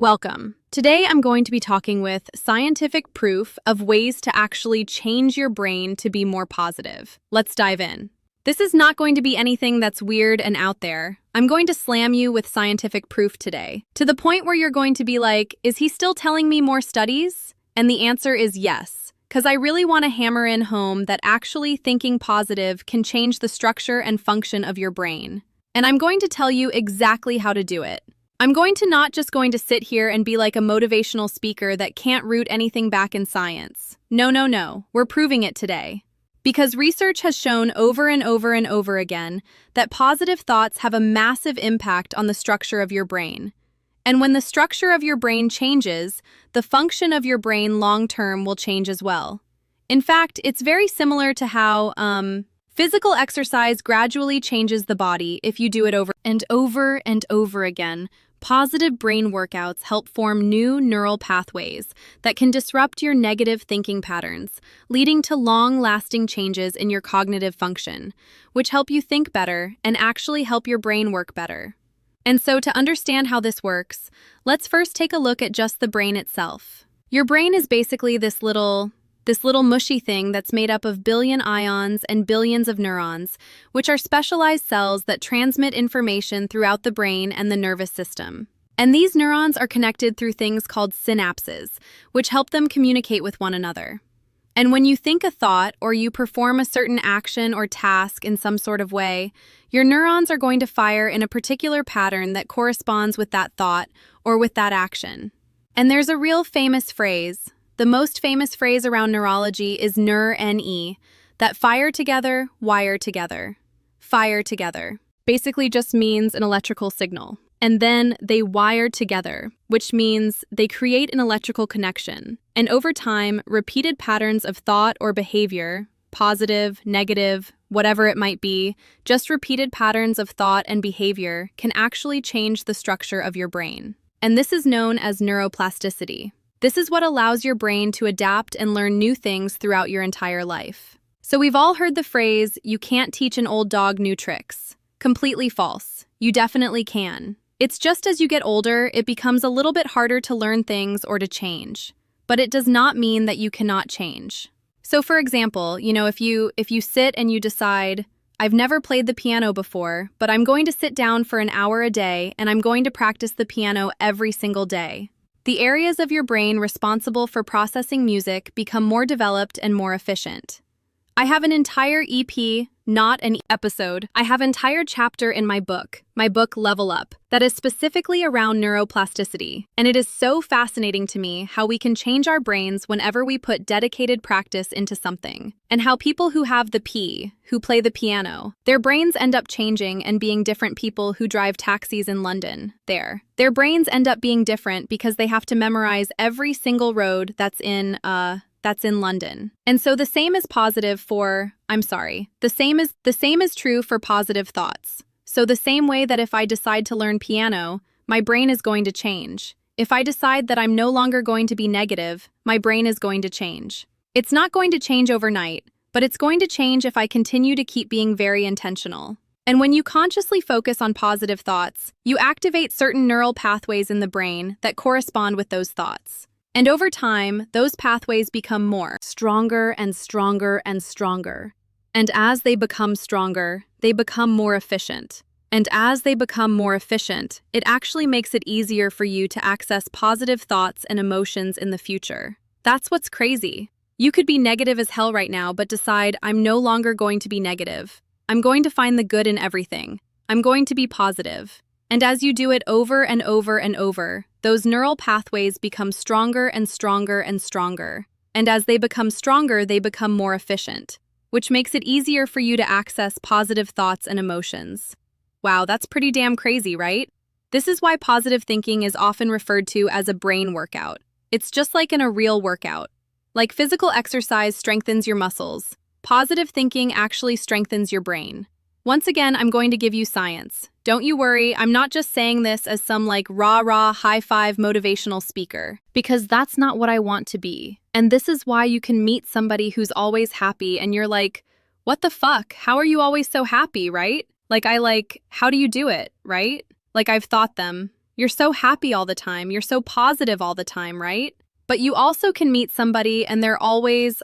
Welcome. Today I'm going to be talking with scientific proof of ways to actually change your brain to be more positive. Let's dive in. This is not going to be anything that's weird and out there. I'm going to slam you with scientific proof today, to the point where you're going to be like, is he still telling me more studies? And the answer is yes, because I really want to hammer in home that actually thinking positive can change the structure and function of your brain. And I'm going to tell you exactly how to do it. I'm not just going to sit here and be like a motivational speaker that can't root anything back in science. No. We're proving it today. Because research has shown over and over and over again that positive thoughts have a massive impact on the structure of your brain. And when the structure of your brain changes, the function of your brain long-term will change as well. In fact, it's very similar to how, physical exercise gradually changes the body if you do it over and over and over again. Positive brain workouts help form new neural pathways that can disrupt your negative thinking patterns, leading to long-lasting changes in your cognitive function, which help you think better and actually help your brain work better. And so to understand how this works, let's first take a look at just the brain itself. Your brain is basically this little mushy thing that's made up of billion ions and billions of neurons, which are specialized cells that transmit information throughout the brain and the nervous system. And these neurons are connected through things called synapses, which help them communicate with one another. And when you think a thought or you perform a certain action or task in some sort of way, your neurons are going to fire in a particular pattern that corresponds with that thought or with that action. And there's a real famous phrase. The most famous phrase around neurology is NE, that fire together, wire together. Fire together basically just means an electrical signal. And then they wire together, which means they create an electrical connection. And over time, repeated patterns of thought or behavior, positive, negative, whatever it might be, just repeated patterns of thought and behavior can actually change the structure of your brain. And this is known as neuroplasticity. This is what allows your brain to adapt and learn new things throughout your entire life. So we've all heard the phrase, you can't teach an old dog new tricks. Completely false. You definitely can. It's just as you get older, it becomes a little bit harder to learn things or to change. But it does not mean that you cannot change. So for example, if you sit and you decide, I've never played the piano before, but I'm going to sit down for an hour a day and I'm going to practice the piano every single day. The areas of your brain responsible for processing music become more developed and more efficient. I have an entire EP, not an episode. I have an entire chapter in my book Level Up, that is specifically around neuroplasticity. And it is so fascinating to me how we can change our brains whenever we put dedicated practice into something. And how people who have the P, who play the piano, their brains end up changing and being different people who drive taxis in London. Their brains end up being different because they have to memorize every single road that's in London. And so the same is true for positive thoughts. So the same way that if I decide to learn piano, my brain is going to change. If I decide that I'm no longer going to be negative, my brain is going to change. It's not going to change overnight, but it's going to change if I continue to keep being very intentional. And when you consciously focus on positive thoughts, you activate certain neural pathways in the brain that correspond with those thoughts. And over time, those pathways become stronger and stronger and stronger. And as they become stronger, they become more efficient. And as they become more efficient, it actually makes it easier for you to access positive thoughts and emotions in the future. That's what's crazy. You could be negative as hell right now, but decide, I'm no longer going to be negative. I'm going to find the good in everything. I'm going to be positive. And as you do it over and over and over, those neural pathways become stronger and stronger and stronger. And as they become stronger, they become more efficient, which makes it easier for you to access positive thoughts and emotions. Wow, that's pretty damn crazy, right? This is why positive thinking is often referred to as a brain workout. It's just like in a real workout. Like physical exercise strengthens your muscles, positive thinking actually strengthens your brain. Once again, I'm going to give you science. Don't you worry, I'm not just saying this as some rah-rah, high-five motivational speaker, because that's not what I want to be. And this is why you can meet somebody who's always happy and you're like, what the fuck? How are you always so happy, right? How do you do it, right? I've thought them. You're so happy all the time. You're so positive all the time, right? But you also can meet somebody and they're always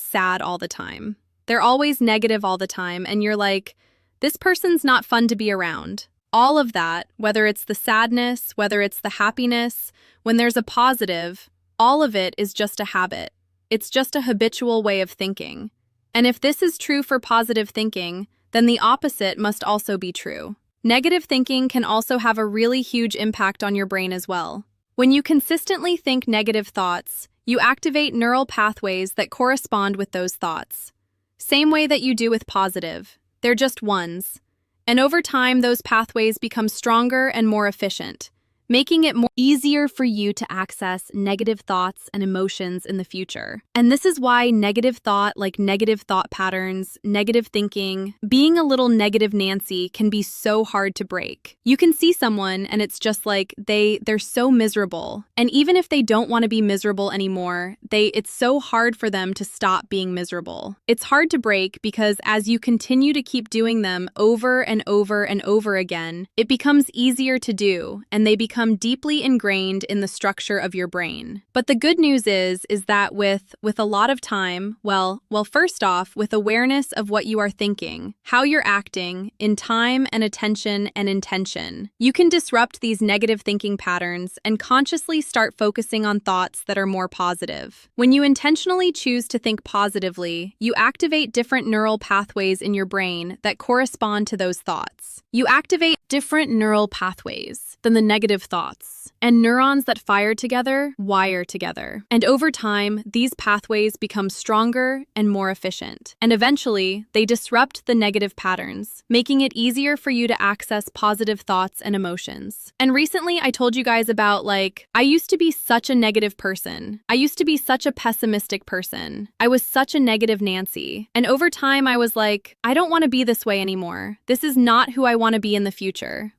sad all the time. They're always negative all the time, and you're like, this person's not fun to be around. All of that, whether it's the sadness, whether it's the happiness, when there's a positive, all of it is just a habit. It's just a habitual way of thinking. And if this is true for positive thinking, then the opposite must also be true. Negative thinking can also have a really huge impact on your brain as well. When you consistently think negative thoughts, you activate neural pathways that correspond with those thoughts. Same way that you do with positive. They're just ones. And over time, those pathways become stronger and more efficient, making it more easier for you to access negative thoughts and emotions in the future. And this is why negative thought, like negative thought patterns, negative thinking, being a little negative Nancy can be so hard to break. You can see someone and it's just like they're so miserable. And even if they don't want to be miserable anymore, it's so hard for them to stop being miserable. It's hard to break because as you continue to keep doing them over and over and over again, it becomes easier to do, and they become deeply ingrained in the structure of your brain. But the good news is that with a lot of time, well, first off, with awareness of what you are thinking, how you're acting, in time and attention and intention, you can disrupt these negative thinking patterns and consciously start focusing on thoughts that are more positive. When you intentionally choose to think positively, you activate different neural pathways in your brain that correspond to those thoughts. You activate different neural pathways than the negative thoughts, and neurons that fire together wire together. And over time, these pathways become stronger and more efficient. And eventually, they disrupt the negative patterns, making it easier for you to access positive thoughts and emotions. And recently, I told you guys about, I used to be such a negative person. I used to be such a pessimistic person. I was such a negative Nancy. And over time, I was like, I don't want to be this way anymore. This is not who I want to be in the future.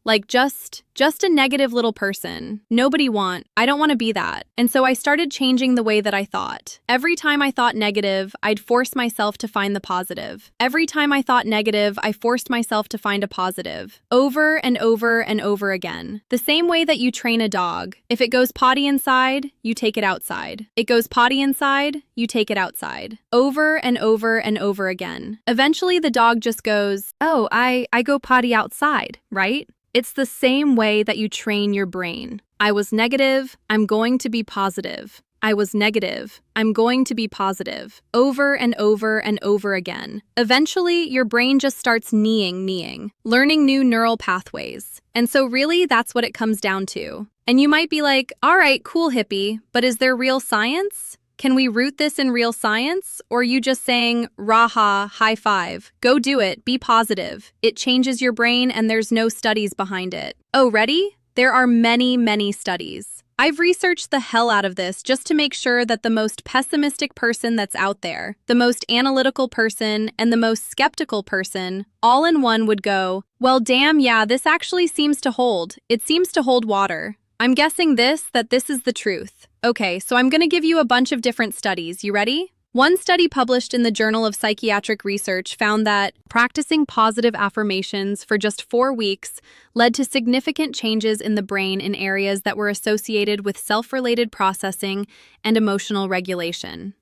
Just a negative little person. I don't want to be that. And so I started changing the way that I thought. Every time I thought negative, I'd force myself to find the positive. Every time I thought negative, I forced myself to find a positive. Over and over and over again. The same way that you train a dog. If it goes potty inside, you take it outside. It goes potty inside, you take it outside. Over and over and over again. Eventually the dog just goes, oh, I go potty outside, right? It's the same way that you train your brain. I was negative, I'm going to be positive. I was negative, I'm going to be positive. Over and over and over again. Eventually, your brain just starts learning new neural pathways. And so really, that's what it comes down to. And you might be like, all right, cool hippie, but is there real science? Can we root this in real science? Or are you just saying, raha, high five, go do it, be positive. It changes your brain and there's no studies behind it. Oh, ready? There are many, many studies. I've researched the hell out of this just to make sure that the most pessimistic person that's out there, the most analytical person, and the most skeptical person, all in one would go, well, damn, yeah, this actually seems to hold. It seems to hold water. I'm guessing that this is the truth. Okay, so I'm going to give you a bunch of different studies. You ready? One study published in the Journal of Psychiatric Research found that practicing positive affirmations for just 4 weeks led to significant changes in the brain in areas that were associated with self-related processing and emotional regulation.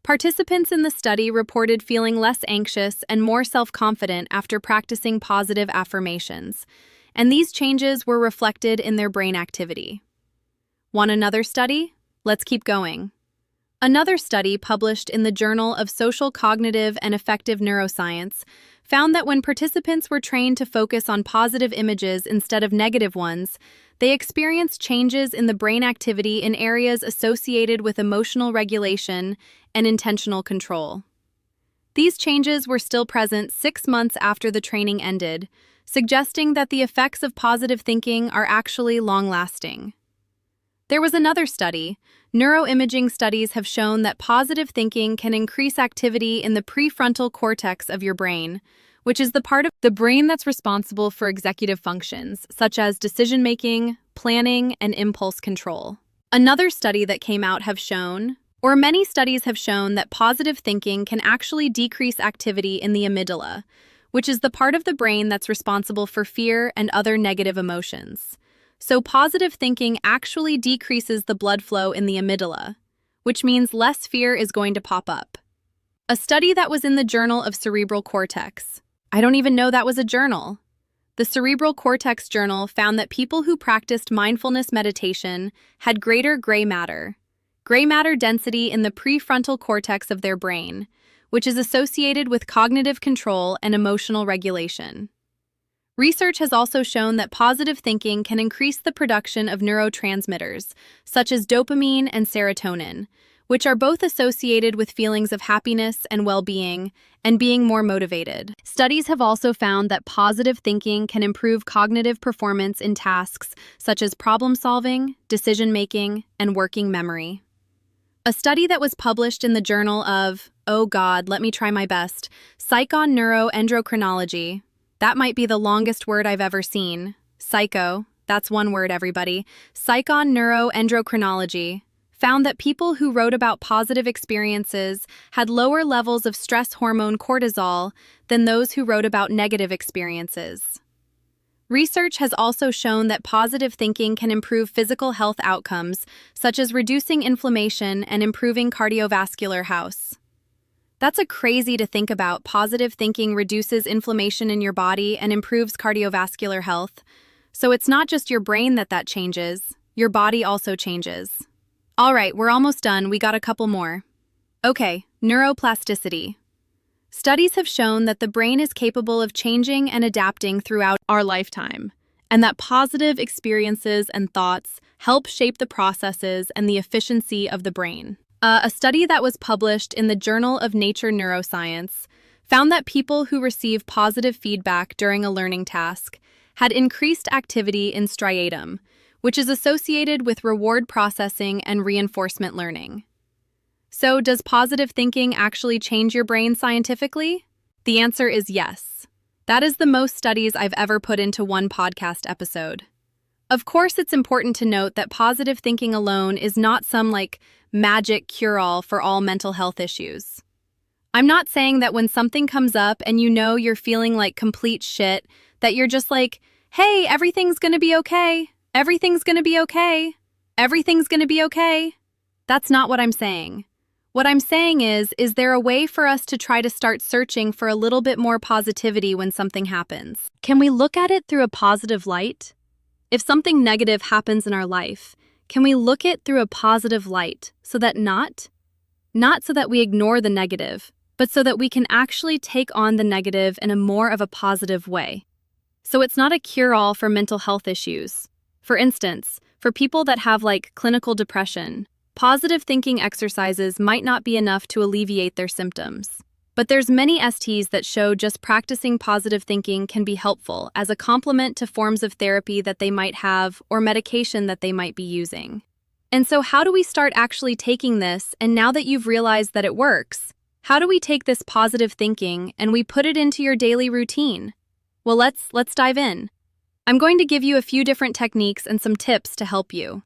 Participants in the study reported feeling less anxious and more self-confident after practicing positive affirmations, and these changes were reflected in their brain activity. Want another study? Let's keep going. Another study published in the Journal of Social Cognitive and Affective Neuroscience found that when participants were trained to focus on positive images instead of negative ones, they experienced changes in the brain activity in areas associated with emotional regulation and intentional control. These changes were still present 6 months after the training ended, suggesting that the effects of positive thinking are actually long-lasting. There was another study. Neuroimaging studies have shown that positive thinking can increase activity in the prefrontal cortex of your brain, which is the part of the brain that's responsible for executive functions, such as decision-making, planning, and impulse control. Another study that came out many studies have shown that positive thinking can actually decrease activity in the amygdala, which is the part of the brain that's responsible for fear and other negative emotions. So positive thinking actually decreases the blood flow in the amygdala, which means less fear is going to pop up. A study that was in the Journal of Cerebral Cortex. I don't even know that was a journal. The Cerebral Cortex Journal found that people who practiced mindfulness meditation had greater gray matter density in the prefrontal cortex of their brain, which is associated with cognitive control and emotional regulation. Research has also shown that positive thinking can increase the production of neurotransmitters, such as dopamine and serotonin, which are both associated with feelings of happiness and well-being and being more motivated. Studies have also found that positive thinking can improve cognitive performance in tasks such as problem-solving, decision-making, and working memory. A study that was published in the Journal of, oh God, let me try my best, Psychon Neuroendocrinology. That might be the longest word I've ever seen. Psycho, that's one word, everybody. Psychon Neuroendocrinology found that people who wrote about positive experiences had lower levels of stress hormone cortisol than those who wrote about negative experiences. Research has also shown that positive thinking can improve physical health outcomes, such as reducing inflammation and improving cardiovascular health. That's a crazy to think about. Positive thinking reduces inflammation in your body and improves cardiovascular health. So it's not just your brain that changes, your body also changes. All right, we're almost done. We got a couple more. Okay, neuroplasticity. Studies have shown that the brain is capable of changing and adapting throughout our lifetime, and that positive experiences and thoughts help shape the processes and the efficiency of the brain. A study that was published in the Journal of Nature Neuroscience found that people who receive positive feedback during a learning task had increased activity in striatum, which is associated with reward processing and reinforcement learning. So, does positive thinking actually change your brain scientifically? The answer is yes. That is the most studies I've ever put into one podcast episode. Of course, it's important to note that positive thinking alone is not some, magic cure-all for all mental health issues. I'm not saying that when something comes up and you know you're feeling like complete shit, that you're just like, hey, everything's gonna be okay. Everything's gonna be okay. Everything's gonna be okay. That's not what I'm saying. What I'm saying is there a way for us to try to start searching for a little bit more positivity when something happens? Can we look at it through a positive light? If something negative happens in our life, can we look at it through a positive light so that not so that we ignore the negative, but so that we can actually take on the negative in a more of a positive way? So it's not a cure-all for mental health issues. For instance, for people that have clinical depression, positive thinking exercises might not be enough to alleviate their symptoms. But there's many STs that show just practicing positive thinking can be helpful as a complement to forms of therapy that they might have or medication that they might be using. And so how do we start actually taking this, and now that you've realized that it works, how do we take this positive thinking and we put it into your daily routine? Well, let's dive in. I'm going to give you a few different techniques and some tips to help you.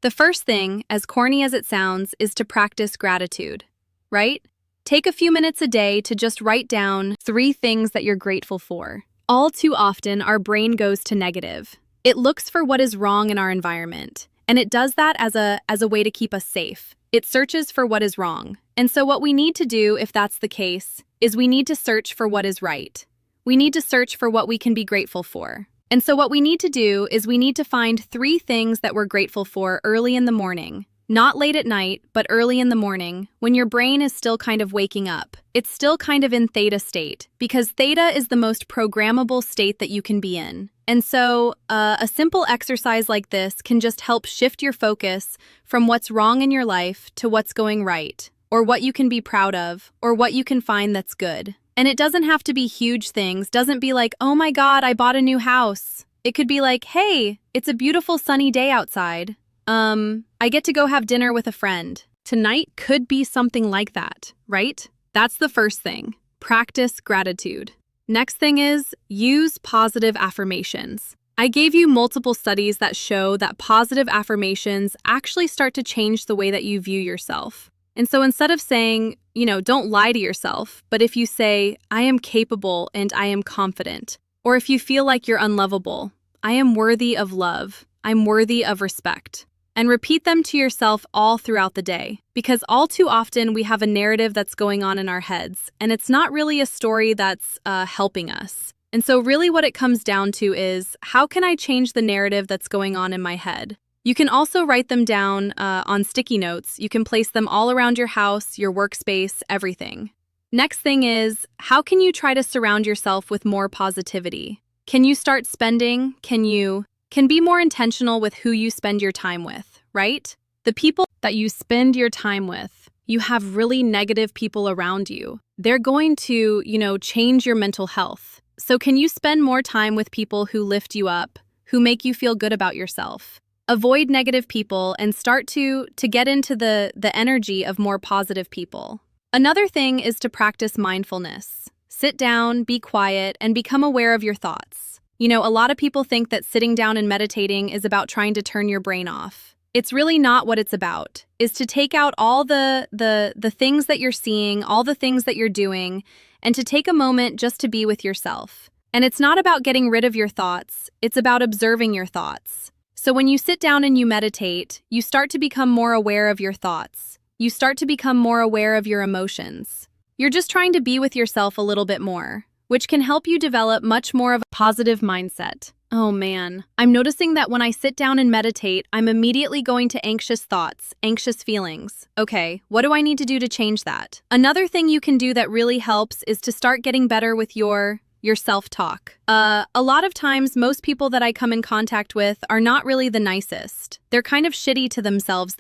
The first thing, as corny as it sounds, is to practice gratitude, right? Take a few minutes a day to just write down 3 things that you're grateful for. All too often, our brain goes to negative. It looks for what is wrong in our environment, and it does that as a way to keep us safe. It searches for what is wrong. And so what we need to do, if that's the case, is we need to search for what is right. We need to search for what we can be grateful for. And so what we need to do is we need to find 3 things that we're grateful for early in the morning. Not late at night, but early in the morning, when your brain is still kind of waking up. It's still kind of in theta state, because theta is the most programmable state that you can be in. And so, a simple exercise like this can just help shift your focus from what's wrong in your life to what's going right, or what you can be proud of, or what you can find that's good. And it doesn't have to be huge things. Doesn't be like, oh my God, I bought a new house. It could be like, hey, it's a beautiful sunny day outside. I get to go have dinner with a friend. Tonight could be something like that, right? That's the first thing. Practice gratitude. Next thing is use positive affirmations. I gave you multiple studies that show that positive affirmations actually start to change the way that you view yourself. And so instead of saying, don't lie to yourself, but if you say, I am capable and I am confident, or if you feel like you're unlovable, I am worthy of love, I'm worthy of respect. And repeat them to yourself all throughout the day. Because all too often we have a narrative that's going on in our heads, and it's not really a story that's helping us. And so really what it comes down to is, how can I change the narrative that's going on in my head? You can also write them down on sticky notes. You can place them all around your house, your workspace, everything. Next thing is, how can you try to surround yourself with more positivity? Can you start spending? Can be more intentional with who you spend your time with, right? The people that you spend your time with, you have really negative people around you. They're going to, change your mental health. So can you spend more time with people who lift you up, who make you feel good about yourself? Avoid negative people and start to get into the energy of more positive people. Another thing is to practice mindfulness. Sit down, be quiet, and become aware of your thoughts. A lot of people think that sitting down and meditating is about trying to turn your brain off. It's really not what it's about. Is to take out all the things that you're seeing, all the things that you're doing, and to take a moment just to be with yourself. And it's not about getting rid of your thoughts, it's about observing your thoughts. So when you sit down and you meditate, you start to become more aware of your thoughts. You start to become more aware of your emotions. You're just trying to be with yourself a little bit more, which can help you develop much more of a positive mindset. Oh man, I'm noticing that when I sit down and meditate, I'm immediately going to anxious thoughts, anxious feelings. Okay, what do I need to do to change that? Another thing you can do that really helps is to start getting better with your self-talk. A lot of times, most people that I come in contact with are not really the nicest. They're kind of shitty to themselves.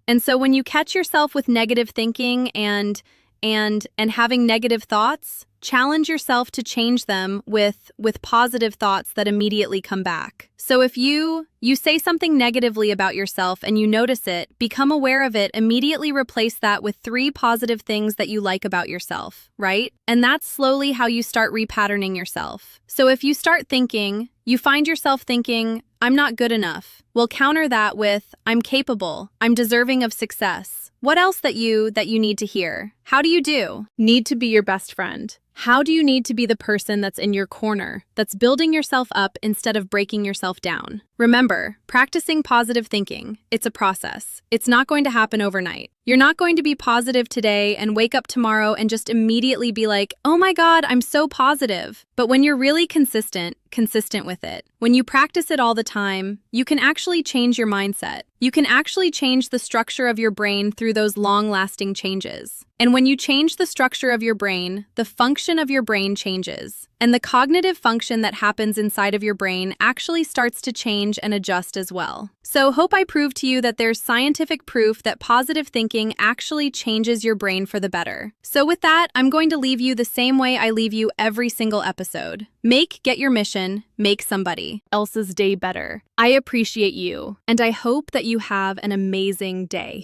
And so when you catch yourself with negative thinking and having negative thoughts, challenge yourself to change them with positive thoughts that immediately come back. So if you say something negatively about yourself and you notice it, become aware of it, immediately replace that with 3 positive things that you like about yourself, right? And that's slowly how you start repatterning yourself. So if you find yourself thinking, I'm not good enough, well, counter that with, I'm capable, I'm deserving of success. What else that you need to hear? How do you need to be your best friend? How do you need to be the person that's in your corner, that's building yourself up instead of breaking yourself down? Remember, practicing positive thinking, it's a process. It's not going to happen overnight. You're not going to be positive today and wake up tomorrow and just immediately be like, oh my God, I'm so positive. But when you're really consistent with it, when you practice it all the time, you can actually change your mindset. You can actually change the structure of your brain through those long-lasting changes. And when you change the structure of your brain, the function of your brain changes. And the cognitive function that happens inside of your brain actually starts to change and adjust as well. So hope I proved to you that there's scientific proof that positive thinking actually changes your brain for the better. So with that, I'm going to leave you the same way I leave you every single episode. Get your mission, make somebody else's day better. I appreciate you, and I hope that you have an amazing day.